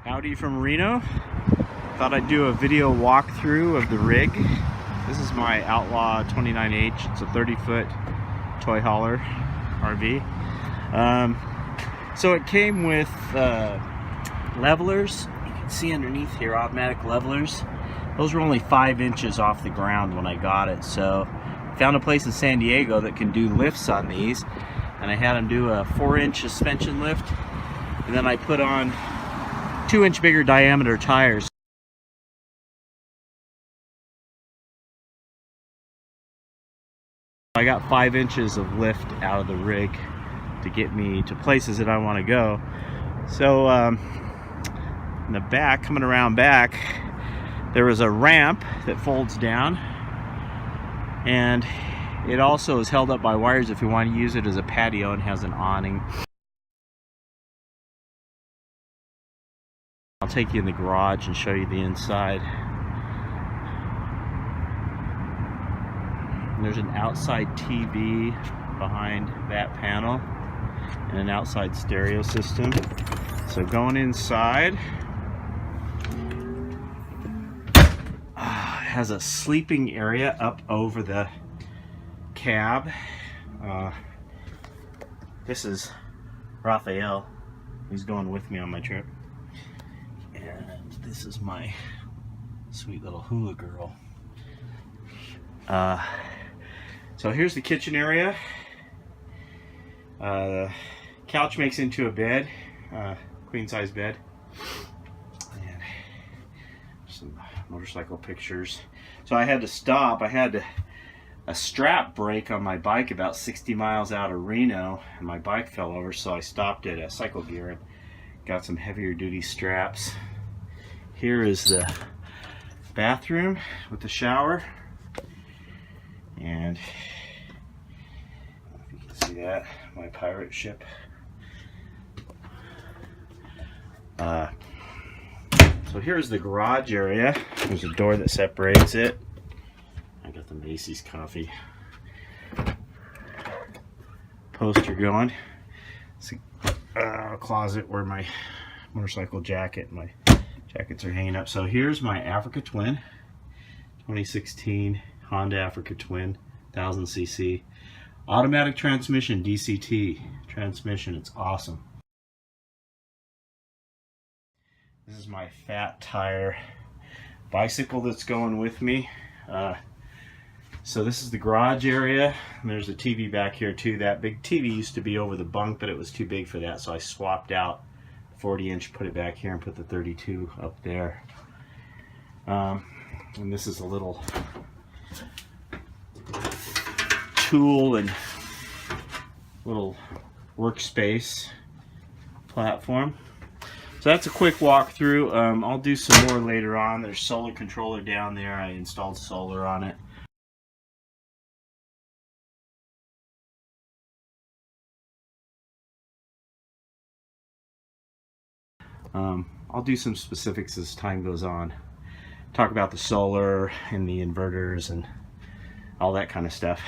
Howdy from Reno. Thought I'd do a video walkthrough of the rig. This is my Outlaw 29H. It's a 30-foot toy hauler RV. So it came with levelers. You can see underneath here, automatic levelers. Those were only 5 inches off the ground when I got it. So I found a place in San Diego that can do lifts on these, and I had them do a 4-inch suspension lift, and then I put on 2-inch bigger diameter tires. I got 5 inches of lift out of the rig to get me to places that I want to go. So in the back, coming around back, there was a ramp that folds down, and it also is held up by wires if you want to use it as a patio, and has an awning. I'll take you in the garage and show you the inside. And there's an outside TV behind that panel and an outside stereo system. So going inside, has a sleeping area up over the cab. This is Raphael. He's going with me on my trip. And this is my sweet little hula girl. So here's the kitchen area. Couch makes into a bed, queen size bed. And some motorcycle pictures. So I had to stop. I had a strap break on my bike about 60 miles out of Reno, and my bike fell over, so I stopped at a Cycle Gear and got some heavier duty straps. Here is the bathroom with the shower, and if you can see that, my pirate ship. So here's the garage area. There's a door that separates it. I got the Macy's coffee poster going. It's a closet where my motorcycle jacket and my jackets are hanging up. So here's my Africa Twin, 2016 Honda Africa Twin, 1000cc. Automatic transmission, DCT transmission. It's awesome. This is my fat tire bicycle that's going with me. So this is the garage area, and there's a TV back here too. That big TV used to be over the bunk, but it was too big for that, so I swapped out 40-inch, put it back here, and put the 32 up there. And this is a little tool and little workspace platform. So that's a quick walkthrough. I'll do some more later on. There's solar controller down there. I installed solar on it. I'll do some specifics as time goes on. Talk about the solar and the inverters and all that kind of stuff.